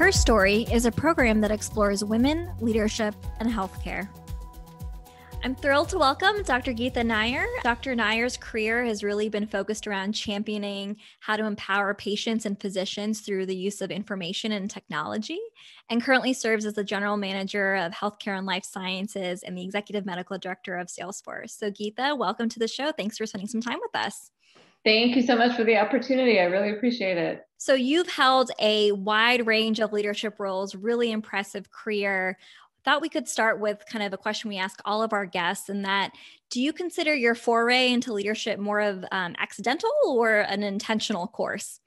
Her Story is a program that explores women, leadership, and healthcare. I'm thrilled to welcome Dr. Geeta Nayyar. Dr. Nayyar's career has really been focused around championing how to empower patients and physicians through the use of information and technology, and currently serves as the General Manager of Healthcare and Life Sciences and the Executive Medical Director of Salesforce. So Geeta, welcome to the show. Thanks for spending some time with us. Thank you so much for the opportunity. I really appreciate it. So you've held a wide range of leadership roles, really impressive career. Thought we could start with kind of a question we ask all of our guests, and that, do you consider your foray into leadership more of accidental or an intentional course?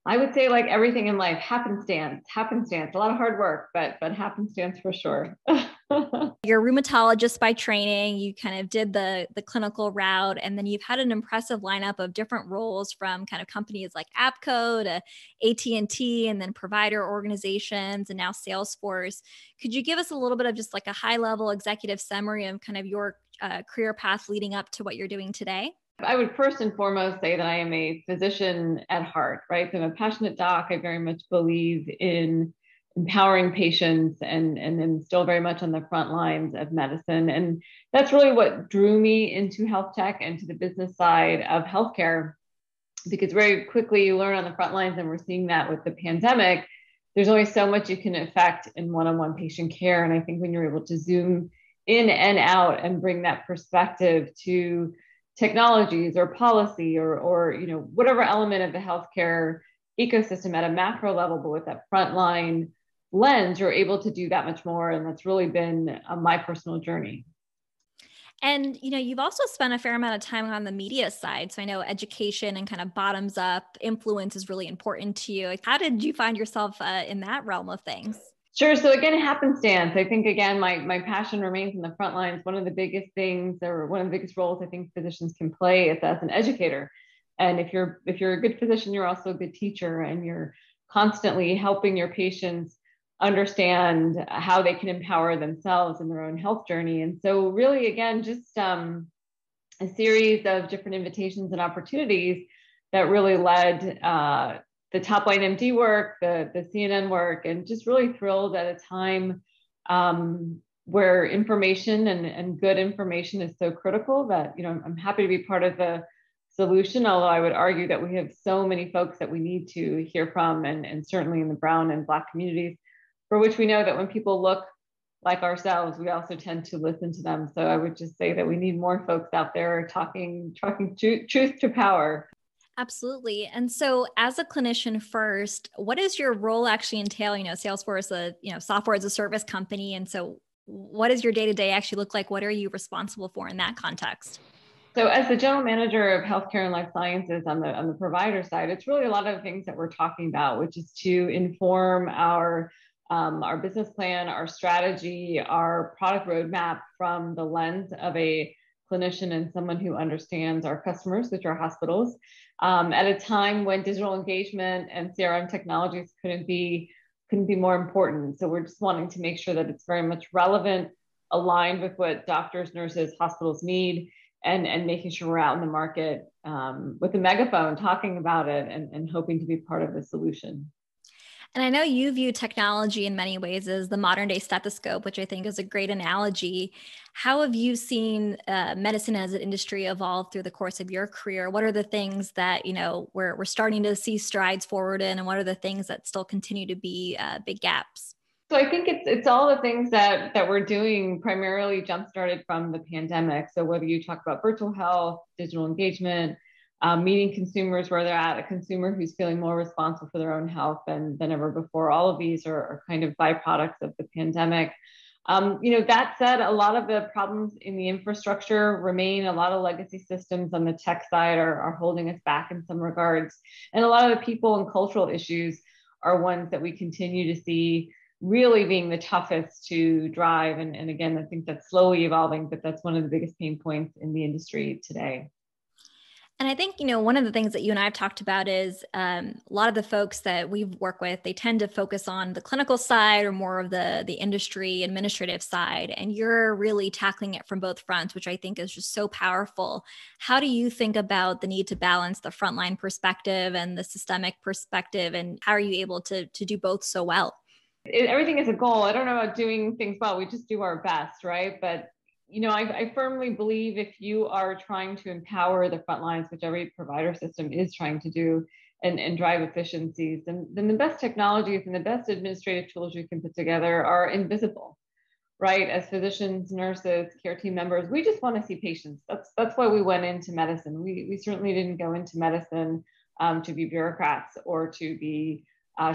I would say, like everything in life, happenstance, a lot of hard work, but happenstance for sure. You're a rheumatologist by training. You kind of did the clinical route, and then you've had an impressive lineup of different roles from kind of companies like APCO to AT&T, and then provider organizations, and now Salesforce. Could you give us a little bit of just like a high level executive summary of kind of your career path leading up to what you're doing today? I would first and foremost say that I am a physician at heart, right? So I'm a passionate doc. I very much believe in empowering patients and am still very much on the front lines of medicine. And that's really what drew me into health tech and to the business side of healthcare, because very quickly you learn on the front lines, and we're seeing that with the pandemic. There's only so much you can affect in one-on-one patient care. And I think when you're able to zoom in and out and bring that perspective to technologies or policy or whatever element of the healthcare ecosystem at a macro level, but with that frontline lens, you're able to do that much more. And that's really been my personal journey. And, you've also spent a fair amount of time on the media side. So I know education and kind of bottoms up influence is really important to you. How did you find yourself in that realm of things? Sure. So again, happenstance. I think, again, my passion remains in the front lines. One of the biggest things, or one of the biggest roles I think physicians can play, is as an educator. And if you're a good physician, you're also a good teacher, and you're constantly helping your patients understand how they can empower themselves in their own health journey. And so really, again, just a series of different invitations and opportunities that really led the Top Line MD work, the CNN work, and just really thrilled at a time where information and good information is so critical that, I'm happy to be part of the solution, although I would argue that we have so many folks that we need to hear from, and certainly in the Brown and Black communities, for which we know that when people look like ourselves, we also tend to listen to them. So I would just say that we need more folks out there talking truth to power. Absolutely. And so as a clinician first, what does your role actually entail? Salesforce, software as a service company. And so what does your day-to-day actually look like? What are you responsible for in that context? So as the general manager of healthcare and life sciences on the provider side, it's really a lot of the things that we're talking about, which is to inform our business plan, our strategy, our product roadmap from the lens of a clinician and someone who understands our customers, which are hospitals, at a time when digital engagement and CRM technologies couldn't be more important. So we're just wanting to make sure that it's very much relevant, aligned with what doctors, nurses, hospitals need, and making sure we're out in the market with a megaphone talking about it and hoping to be part of the solution. And I know you view technology in many ways as the modern day stethoscope, which I think is a great analogy. How have you seen medicine as an industry evolve through the course of your career? What are the things that, we're starting to see strides forward in, and what are the things that still continue to be big gaps? So I think it's all the things that we're doing primarily jump-started from the pandemic. So whether you talk about virtual health, digital engagement, meeting consumers where they're at, a consumer who's feeling more responsible for their own health than ever before. All of these are kind of byproducts of the pandemic. That said, a lot of the problems in the infrastructure remain. A lot of legacy systems on the tech side are holding us back in some regards. And a lot of the people and cultural issues are ones that we continue to see really being the toughest to drive. And again, I think that's slowly evolving, but that's one of the biggest pain points in the industry today. And I think, one of the things that you and I have talked about is a lot of the folks that we work with, they tend to focus on the clinical side or more of the industry administrative side. And you're really tackling it from both fronts, which I think is just so powerful. How do you think about the need to balance the frontline perspective and the systemic perspective? And how are you able to do both so well? Everything is a goal. I don't know about doing things well. We just do our best, right? But I firmly believe if you are trying to empower the front lines, which every provider system is trying to do, and drive efficiencies, then the best technologies and the best administrative tools you can put together are invisible, right? As physicians, nurses, care team members, we just want to see patients. That's why we went into medicine. We certainly didn't go into medicine to be bureaucrats or to be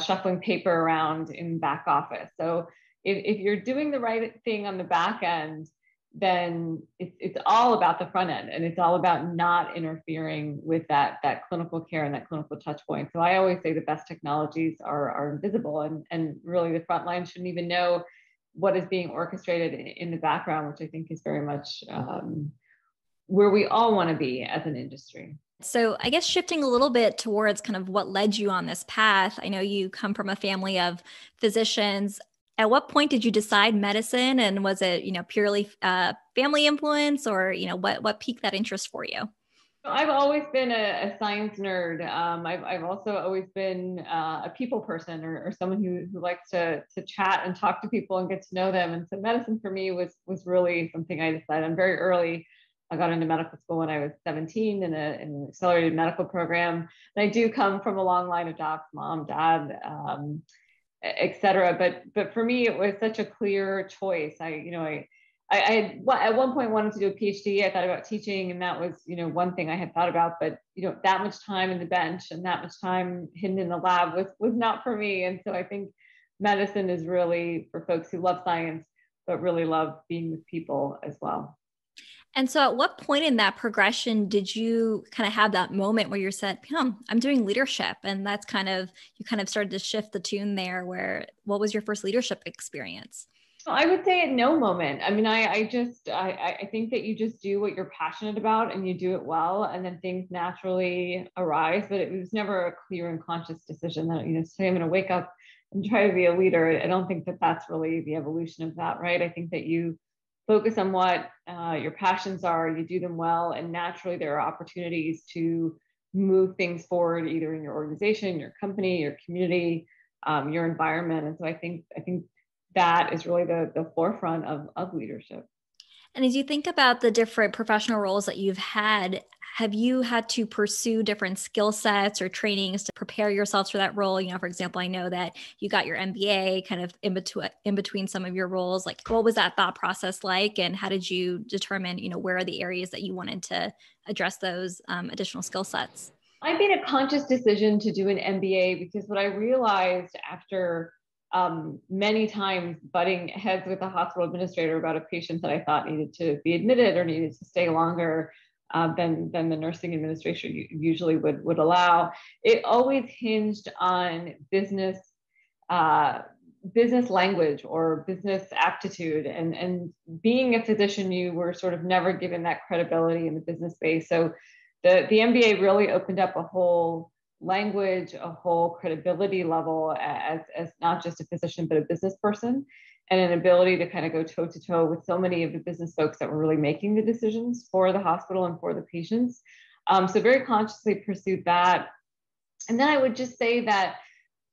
shuffling paper around in back office. So if you're doing the right thing on the back end, then it's all about the front end, and it's all about not interfering with that clinical care and that clinical touch point. So I always say the best technologies are invisible, and really the front line shouldn't even know what is being orchestrated in the background, which I think is very much where we all want to be as an industry. So I guess shifting a little bit towards kind of what led you on this path. I know you come from a family of physicians. At what point did you decide medicine, and was it, purely family influence, or, what piqued that interest for you? I've always been a science nerd. I've also always been a people person, or someone who likes to chat and talk to people and get to know them. And so medicine for me was really something I decided on very early. I got into medical school when I was 17 in an accelerated medical program. And I do come from a long line of docs, mom, dad, et cetera. But for me, it was such a clear choice. I at one point wanted to do a PhD. I thought about teaching, and that was, one thing I had thought about, but, that much time in the bench and that much time hidden in the lab was not for me. And so I think medicine is really for folks who love science, but really love being with people as well. And so at what point in that progression did you kind of have that moment where you said, I'm doing leadership? And that's you kind of started to shift the tune there. What was your first leadership experience? I would say at no moment. I mean, I think that you just do what you're passionate about and you do it well, and then things naturally arise. But it was never a clear and conscious decision that, say I'm going to wake up and try to be a leader. I don't think that that's really the evolution of that, right? I think that you focus on what your passions are, you do them well, and naturally there are opportunities to move things forward, either in your organization, your company, your community, your environment. And so I think that is really the forefront of leadership. And as you think about the different professional roles that you've had, have you had to pursue different skill sets or trainings to prepare yourselves for that role? For example, I know that you got your MBA kind of in between some of your roles. Like, what was that thought process like? And how did you determine, where are the areas that you wanted to address those additional skill sets? I made a conscious decision to do an MBA because what I realized after many times butting heads with a hospital administrator about a patient that I thought needed to be admitted or needed to stay longer than the nursing administration usually would allow. It always hinged on business language or business aptitude, and being a physician, you were sort of never given that credibility in the business space. So the MBA really opened up a whole language, a whole credibility level as not just a physician, but a business person, and an ability to kind of go toe to toe with so many of the business folks that were really making the decisions for the hospital and for the patients. So very consciously pursued that. And then I would just say that,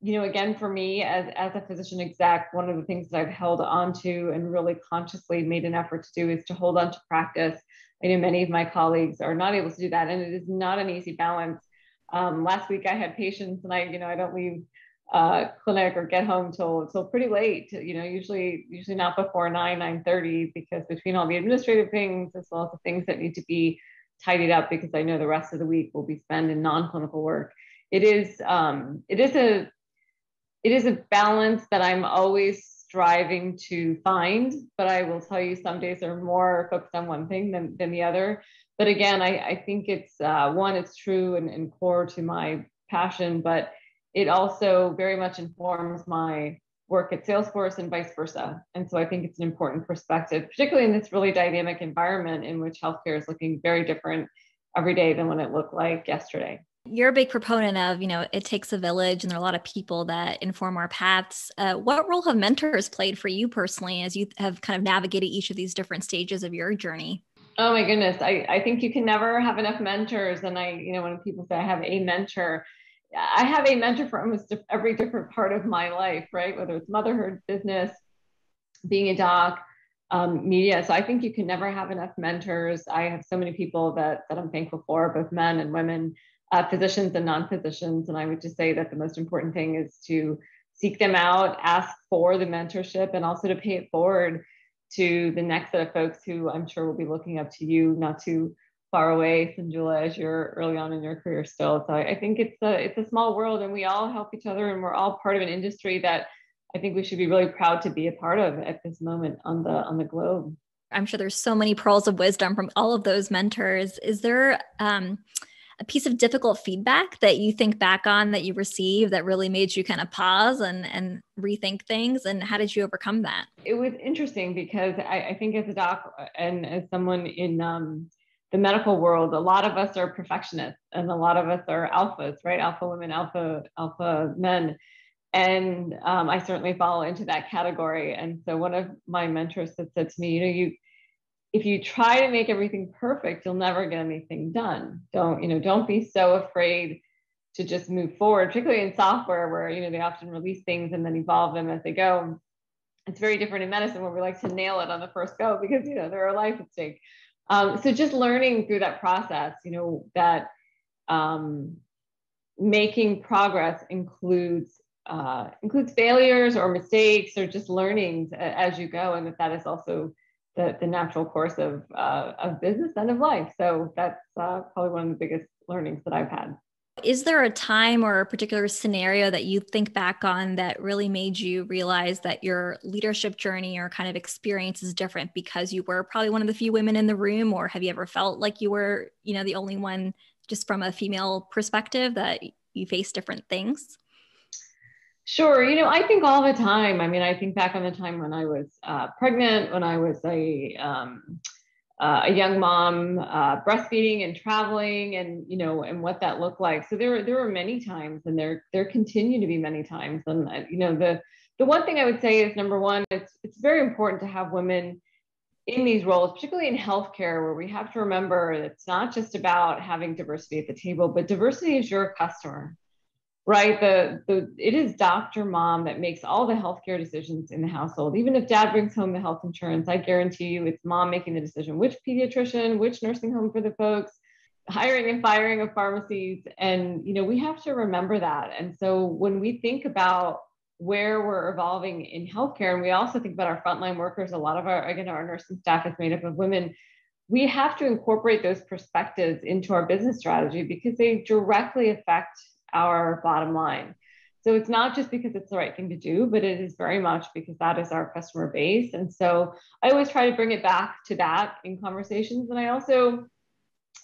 again, for me as a physician exec, one of the things that I've held on to and really consciously made an effort to do is to hold on to practice. I know many of my colleagues are not able to do that, and it is not an easy balance. Last week I had patients, and I don't leave clinic or get home till pretty late, usually not before 9:30, because between all the administrative things as well as the things that need to be tidied up, because I know the rest of the week will be spent in non-clinical work. It is a balance that I'm always striving to find, but I will tell you some days are more focused on one thing than the other. But again, I think it's one, it's true and core to my passion, but it also very much informs my work at Salesforce and vice versa. And so I think it's an important perspective, particularly in this really dynamic environment in which healthcare is looking very different every day than when it looked like yesterday. You're a big proponent of, it takes a village, and there are a lot of people that inform our paths. What role have mentors played for you personally as you have kind of navigated each of these different stages of your journey? Oh my goodness. I think you can never have enough mentors. And when people say I have a mentor, I have a mentor for almost every different part of my life, right? Whether it's motherhood, business, being a doc, media. So I think you can never have enough mentors. I have so many people that I'm thankful for, both men and women, physicians and non-physicians. And I would just say that the most important thing is to seek them out, ask for the mentorship, and also to pay it forward to the next set of folks who I'm sure will be looking up to you, not too far away, Sanjula, as you're early on in your career still. So I think it's a small world, and we all help each other, and we're all part of an industry that I think we should be really proud to be a part of at this moment on the globe. I'm sure there's so many pearls of wisdom from all of those mentors. Is there a piece of difficult feedback that you think back on that you received that really made you kind of pause and rethink things? And how did you overcome that? It was interesting because I think as a doc and as someone in the medical world, a lot of us are perfectionists and a lot of us are alphas, right? Alpha women, alpha men. And I certainly fall into that category. And so one of my mentors had said to me, if you try to make everything perfect, you'll never get anything done. Don't be so afraid to just move forward, particularly in software where, they often release things and then evolve them as they go. It's very different in medicine where we like to nail it on the first go because, there are life at stake. So just learning through that process, that making progress includes failures or mistakes or just learnings as you go, and that is also the natural course of business and of life. So that's probably one of the biggest learnings that I've had. Is there a time or a particular scenario that you think back on that really made you realize that your leadership journey or kind of experience is different because you were probably one of the few women in the room? Or have you ever felt like you were, the only one just from a female perspective that you face different things? Sure. I think all the time. I mean, I think back on the time when I was pregnant, when I was a young mom, breastfeeding and traveling, and and what that looked like. So there were many times, and there continue to be many times. And the one thing I would say is, number one, it's very important to have women in these roles, particularly in healthcare, where we have to remember it's not just about having diversity at the table, but diversity is your customer. Right. It is Dr. Mom that makes all the healthcare decisions in the household. Even if dad brings home the health insurance, I guarantee you it's mom making the decision, which pediatrician, which nursing home for the folks, hiring and firing of pharmacies. And, we have to remember that. And so when we think about where we're evolving in healthcare, and we also think about our frontline workers, a lot of our nursing staff is made up of women. We have to incorporate those perspectives into our business strategy because they directly affect our bottom line. So it's not just because it's the right thing to do, but it is very much because that is our customer base. And so I always try to bring it back to that in conversations. And I also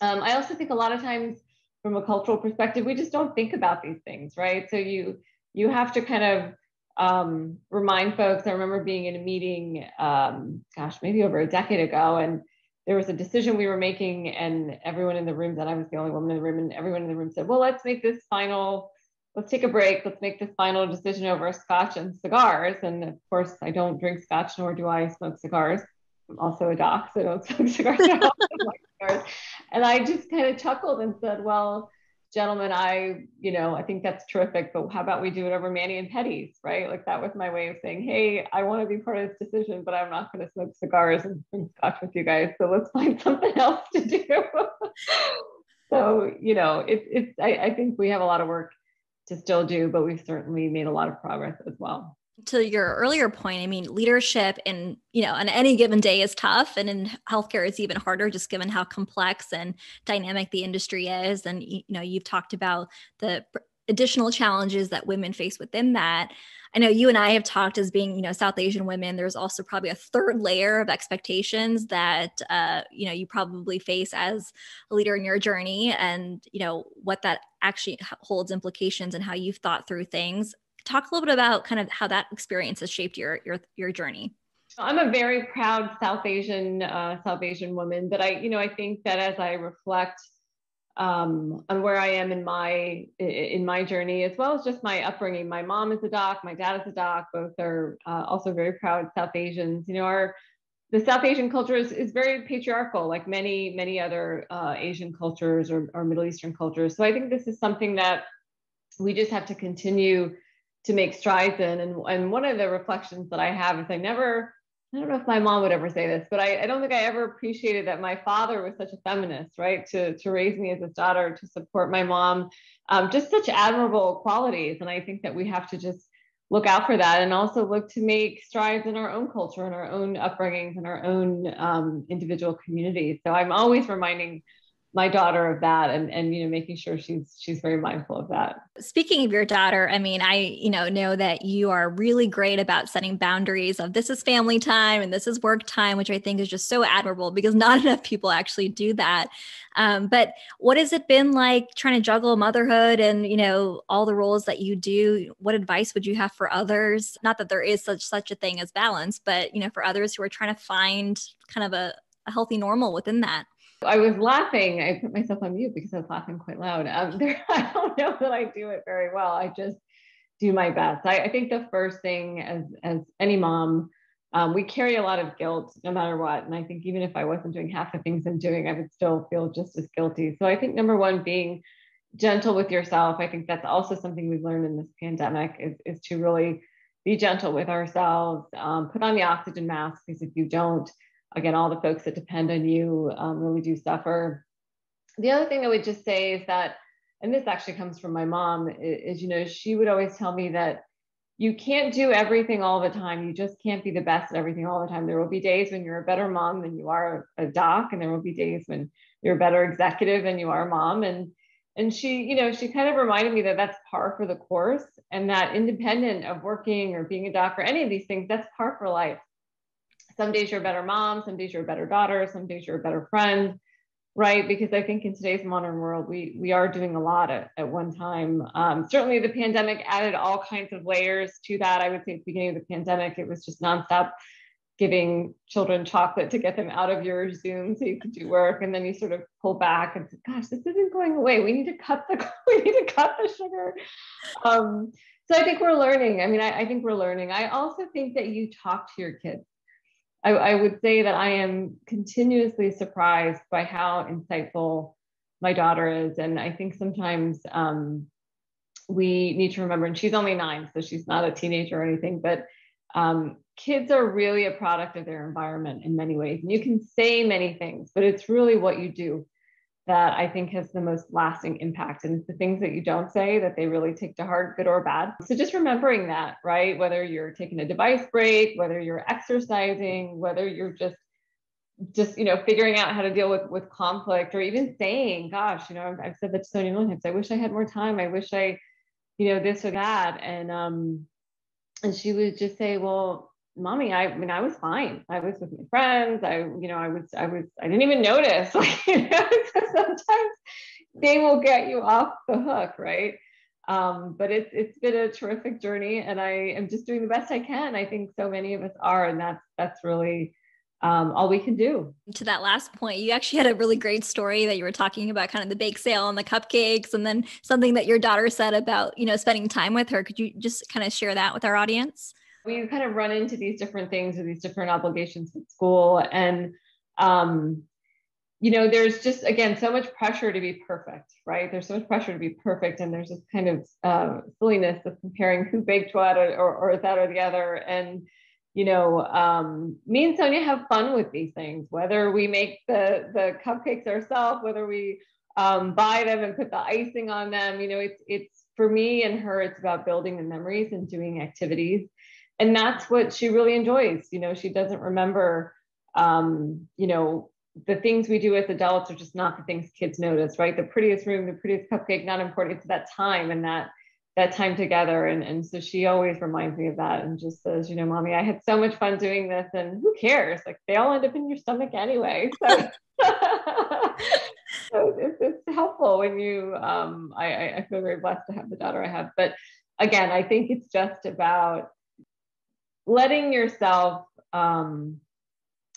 think a lot of times from a cultural perspective, we just don't think about these things, right? So you have to kind of remind folks. I remember being in a meeting, maybe over a decade ago, and there was a decision we were making, and everyone in the room, that I was the only woman in the room, and everyone in the room said, well, let's take a break. Let's make this final decision over scotch and cigars. And of course, I don't drink scotch, nor do I smoke cigars. I'm also a doc, so I don't smoke cigars. And I just kind of chuckled and said, well, gentlemen, I think that's terrific, but how about we do it over Manny and Petty's, right? Like that was my way of saying, hey, I want to be part of this decision, but I'm not going to smoke cigars and drink scotch with you guys. So let's find something else to do. So, I think we have a lot of work to still do, but we've certainly made a lot of progress as well. To your earlier point, I mean, leadership on any given day is tough. And in healthcare, it's even harder just given how complex and dynamic the industry is. And, you've talked about the additional challenges that women face within that. I know you and I have talked as being, South Asian women. There's also probably a third layer of expectations that, you probably face as a leader in your journey, and, what that actually holds implications and how you've thought through things. Talk a little bit about kind of how that experience has shaped your journey. I'm a very proud South Asian woman, but I think that as I reflect on where I am in my journey, as well as just my upbringing, my mom is a doc, my dad is a doc, both are also very proud South Asians. The South Asian culture is very patriarchal, like many other Asian cultures or Middle Eastern cultures. So I think this is something that we just have to continue to make strides in. And one of the reflections that I have is I don't know if my mom would ever say this, but I don't think I ever appreciated that my father was such a feminist, right? To raise me as his daughter, to support my mom, just such admirable qualities. And I think that we have to just look out for that, and also look to make strides in our own culture and our own upbringings and our own individual communities. So I'm always reminding my daughter of that, and making sure she's very mindful of that. Speaking of your daughter, I mean, I know that you are really great about setting boundaries of this is family time and this is work time, which I think is just so admirable because not enough people actually do that. But what has it been like trying to juggle motherhood and all the roles that you do? What advice would you have for others? Not that there is such a thing as balance, but for others who are trying to find kind of a healthy normal within that. I was laughing. I put myself on mute because I was laughing quite loud. I don't know that I do it very well. I just do my best. I think the first thing, as any mom, we carry a lot of guilt no matter what. And I think even if I wasn't doing half the things I'm doing, I would still feel just as guilty. So I think number one, being gentle with yourself. I think that's also something we've learned in this pandemic is to really be gentle with ourselves, put on the oxygen mask, because if you don't, again, all the folks that depend on you really do suffer. The other thing I would just say is that, and this actually comes from my mom, is she would always tell me that you can't do everything all the time. You just can't be the best at everything all the time. There will be days when you're a better mom than you are a doc, and there will be days when you're a better executive than you are a mom. And she, she kind of reminded me that that's par for the course, and that independent of working or being a doc or any of these things, that's par for life. Some days you're a better mom, some days you're a better daughter, some days you're a better friend, right? Because I think in today's modern world, we are doing a lot at one time. Certainly the pandemic added all kinds of layers to that. I would say at the beginning of the pandemic, it was just nonstop giving children chocolate to get them out of your Zoom so you could do work. And then you sort of pull back and say, gosh, this isn't going away. We need to cut the sugar. So I think we're learning. I mean, I think we're learning. I also think that you talk to your kids. I would say that I am continuously surprised by how insightful my daughter is. And I think sometimes we need to remember, and she's only 9, so she's not a teenager or anything, but kids are really a product of their environment in many ways. And you can say many things, but it's really what you do that I think has the most lasting impact. And it's the things that you don't say that they really take to heart, good or bad. So just remembering that, right? Whether you're taking a device break, whether you're exercising, whether you're just figuring out how to deal with conflict, or even saying, gosh, I've said that to Sonia million times, I wish I had more time. I wish I, this or that. And she would just say, well, Mommy, I was fine. I was with my friends. I didn't even notice. So sometimes they will get you off the hook, right? But it's been a terrific journey, and I am just doing the best I can. I think so many of us are, and that's really all we can do. To that last point, you actually had a really great story that you were talking about, kind of the bake sale and the cupcakes, and then something that your daughter said about, spending time with her. Could you just kind of share that with our audience? We kind of run into these different things or these different obligations at school. And, there's just, again, so much pressure to be perfect, right? There's so much pressure to be perfect. And there's this kind of silliness of comparing who baked what or that or the other. And, me and Sonia have fun with these things, whether we make the cupcakes ourselves, whether we buy them and put the icing on them. It's for me and her, it's about building the memories and doing activities. And that's what she really enjoys. She doesn't remember, the things we do as adults are just not the things kids notice, right? The prettiest room, the prettiest cupcake, not important. It's that time and that time together. And so she always reminds me of that and just says, Mommy, I had so much fun doing this, and who cares? Like, they all end up in your stomach anyway. So, so it's helpful when you, I feel very blessed to have the daughter I have. But again, I think it's just about letting yourself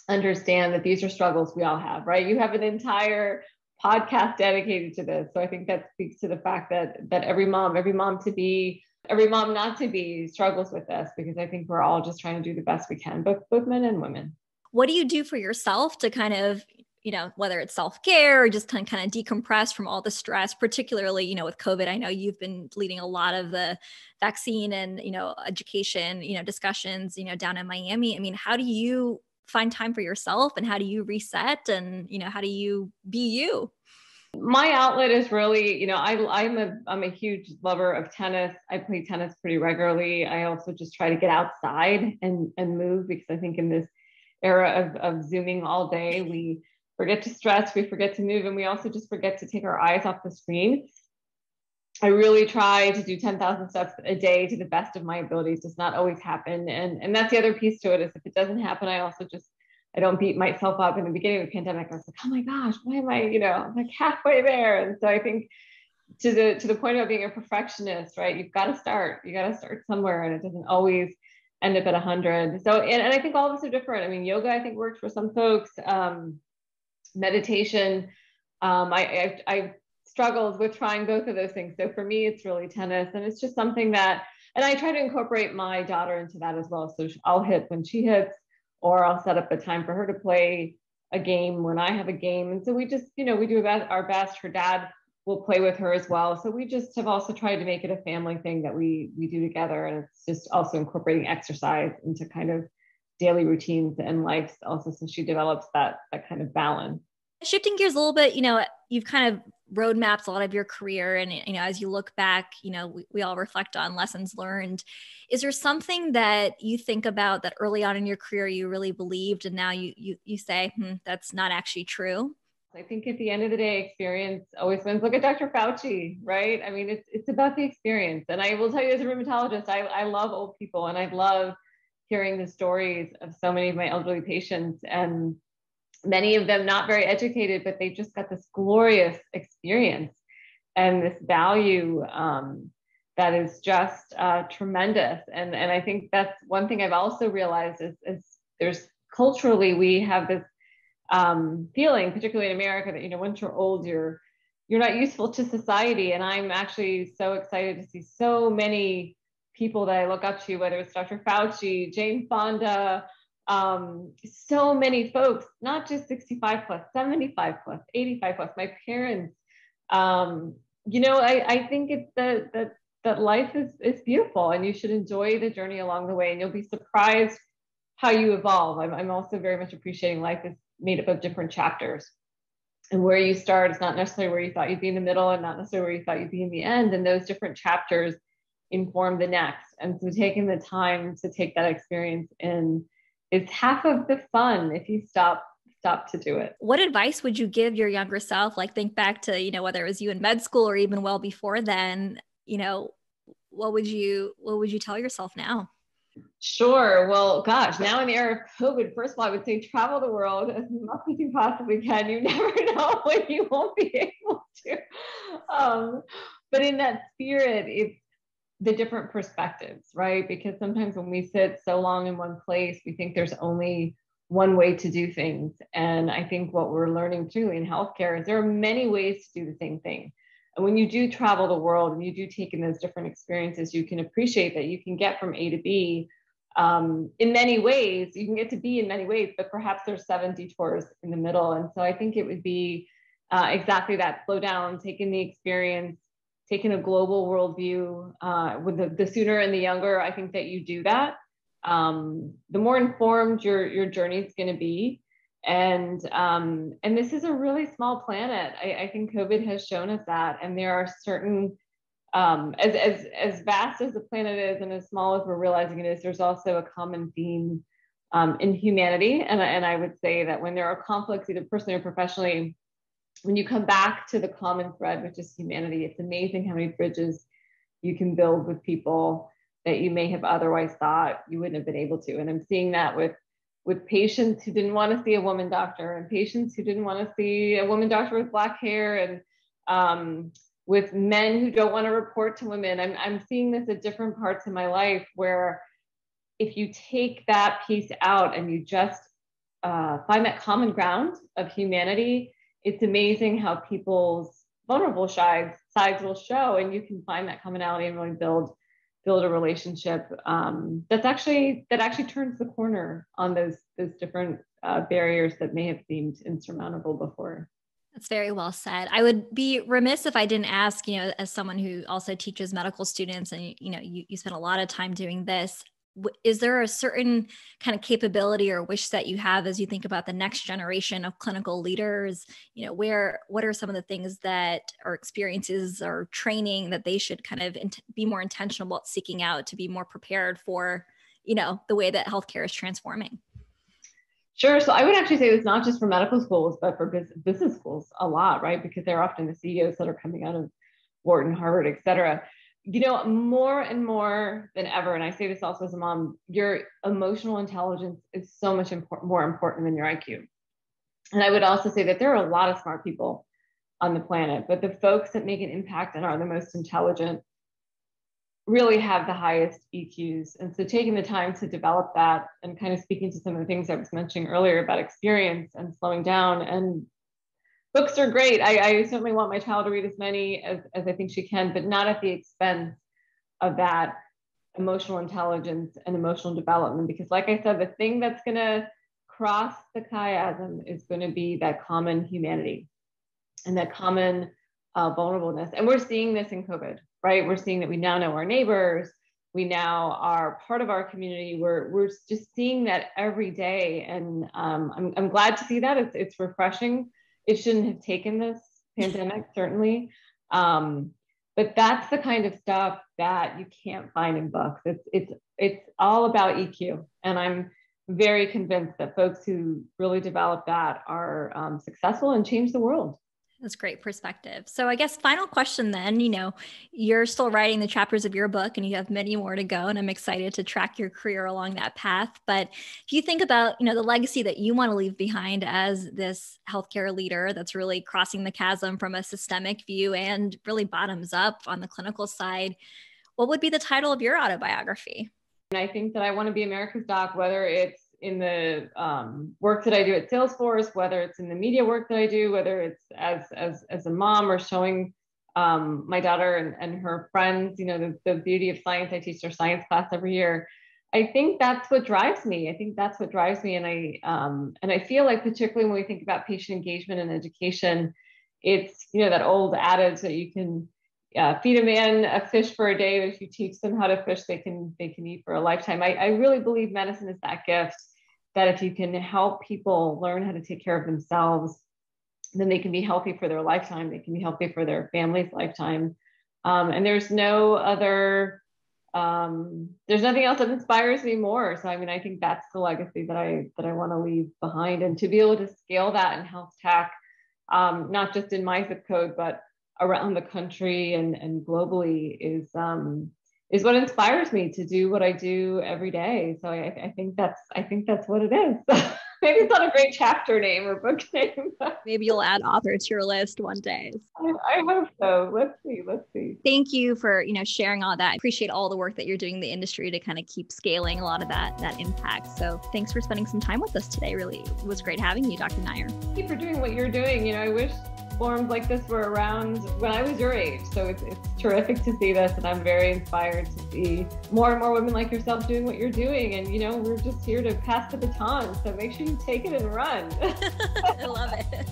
understand that these are struggles we all have, right? You have an entire podcast dedicated to this. So I think that speaks to the fact that every mom not to be struggles with this, because I think we're all just trying to do the best we can, both men and women. What do you do for yourself to kind of, whether it's self-care or just kind of decompress from all the stress, particularly, with COVID. I know you've been leading a lot of the vaccine and, education, discussions, down in Miami. I mean, how do you find time for yourself, and how do you reset, and, how do you be you? My outlet is really, I'm a huge lover of tennis. I play tennis pretty regularly. I also just try to get outside and move, because I think in this era of Zooming all day, we forget to stretch, we forget to move, and we also just forget to take our eyes off the screen. I really try to do 10,000 steps a day to the best of my abilities. Does not always happen. And that's the other piece to it, is if it doesn't happen, I don't beat myself up. In the beginning of the pandemic, I was like, oh my gosh, why am I, I'm like halfway there. And so I think to the point of being a perfectionist, right? You got to start somewhere, and it doesn't always end up at 100. So, and I think all of us are different. I mean, yoga, I think, works for some folks. Meditation. I struggled with trying both of those things. So for me, it's really tennis, and it's just something that, and I try to incorporate my daughter into that as well. So I'll hit when she hits, or I'll set up a time for her to play a game when I have a game. And so we just, we do our best. Her dad will play with her as well. So we just have also tried to make it a family thing that we do together. And it's just also incorporating exercise into kind of daily routines and life also, so she develops that kind of balance. Shifting gears a little bit, you've kind of roadmapped a lot of your career, and, as you look back, we all reflect on lessons learned. Is there something that you think about that early on in your career you really believed, and now you say, that's not actually true? I think at the end of the day, experience always wins. Look at Dr. Fauci, right? I mean, it's about the experience. And I will tell you, as a rheumatologist, I love old people, and I love hearing the stories of so many of my elderly patients, and many of them not very educated, but they just got this glorious experience and this value that is just tremendous. And I think that's one thing I've also realized is there's culturally, we have this feeling, particularly in America, that, once you're old, you're not useful to society. And I'm actually so excited to see so many people that I look up to, whether it's Dr. Fauci, Jane Fonda, so many folks, not just 65 plus, 75 plus, 85 plus, my parents. I think it's that life is beautiful, and you should enjoy the journey along the way, and you'll be surprised how you evolve. I'm also very much appreciating life is made up of different chapters, and where you start is not necessarily where you thought you'd be in the middle, and not necessarily where you thought you'd be in the end. And those different chapters inform the next. And so taking the time to take that experience in is half of the fun if you stop to do it. What advice would you give your younger self? Like, think back to, whether it was you in med school or even well before then, what would you tell yourself now? Sure. Well, gosh, now in the era of COVID, first of all, I would say travel the world as much as you possibly can. You never know when you won't be able to. But in that spirit, it's the different perspectives, right? Because sometimes when we sit so long in one place, we think there's only one way to do things. And I think what we're learning, particularly in healthcare, is there are many ways to do the same thing. And when you do travel the world and you do take in those different experiences, you can appreciate that you can get from A to B in many ways. You can get to B in many ways, but perhaps there's 7 detours in the middle. And so I think it would be exactly that: slow down, take in the experience, taking a global worldview. With the sooner and the younger, I think that you do that, the more informed your journey is going to be. And this is a really small planet. I think COVID has shown us that. And there are certain, as vast as the planet is and as small as we're realizing it is, there's also a common theme in humanity. And I would say that when there are conflicts, either personally or professionally, when you come back to the common thread, which is humanity, it's amazing how many bridges you can build with people that you may have otherwise thought you wouldn't have been able to. And I'm seeing that with patients who didn't want to see a woman doctor, and patients who didn't want to see a woman doctor with black hair, and with men who don't want to report to women. I'm seeing this at different parts of my life, where if you take that piece out and you just find that common ground of humanity, it's amazing how people's vulnerable sides will show, and you can find that commonality and really build build a relationship that actually turns the corner on those different barriers that may have seemed insurmountable before. That's very well said. I would be remiss if I didn't ask, as someone who also teaches medical students and, you spend a lot of time doing this, is there a certain kind of capability or wish that you have as you think about the next generation of clinical leaders? What are some of the things that or experiences or training that they should kind of be more intentional about seeking out to be more prepared for, the way that healthcare is transforming? Sure. So I would actually say it's not just for medical schools, but for business schools a lot, right? Because they're often the CEOs that are coming out of Wharton, Harvard, et cetera. More and more than ever, and I say this also as a mom, your emotional intelligence is so much more important than your IQ. And I would also say that there are a lot of smart people on the planet, but the folks that make an impact and are the most intelligent really have the highest EQs. And so taking the time to develop that and kind of speaking to some of the things I was mentioning earlier about experience and slowing down, and books are great. I certainly want my child to read as many as I think she can, but not at the expense of that emotional intelligence and emotional development. Because like I said, the thing that's going to cross the chiasm is going to be that common humanity and that common vulnerableness. And we're seeing this in COVID, right? We're seeing that we now know our neighbors. We now are part of our community. We're just seeing that every day. And I'm glad to see that. It's refreshing. It shouldn't have taken this pandemic, certainly. But that's the kind of stuff that you can't find in books. It's all about EQ. And I'm very convinced that folks who really develop that are successful and change the world. That's great perspective. So I guess final question then, you're still writing the chapters of your book and you have many more to go, and I'm excited to track your career along that path. But if you think about, the legacy that you want to leave behind as this healthcare leader that's really crossing the chasm from a systemic view and really bottoms up on the clinical side, what would be the title of your autobiography? And I think that I want to be America's doc, whether it's in the work that I do at Salesforce, whether it's in the media work that I do, whether it's as a mom or showing my daughter and her friends, the beauty of science. I teach their science class every year. I think that's what drives me. And I feel like, particularly when we think about patient engagement and education, it's, that old adage that you can feed a man a fish for a day, but if you teach them how to fish, they can eat for a lifetime. I really believe medicine is that gift, that if you can help people learn how to take care of themselves, then they can be healthy for their lifetime. They can be healthy for their family's lifetime. And there's no other, there's nothing else that inspires me more. So, I think that's the legacy that I want to leave behind, and to be able to scale that in health tech, not just in my zip code, but around the country and globally is what inspires me to do what I do every day. So I think that's what it is. Maybe it's not a great chapter name or book name. Maybe you'll add author to your list one day. I hope so. Let's see. Thank you for, sharing all that. I appreciate all the work that you're doing in the industry to kind of keep scaling a lot of that impact. So thanks for spending some time with us today. Really, it was great having you, Dr. Nayyar. Thank you for doing what you're doing. I wish forums like this were around when I was your age. So it's terrific to see this, and I'm very inspired to see more and more women like yourself doing what you're doing. And, we're just here to pass the baton. So make sure you take it and run. I love it.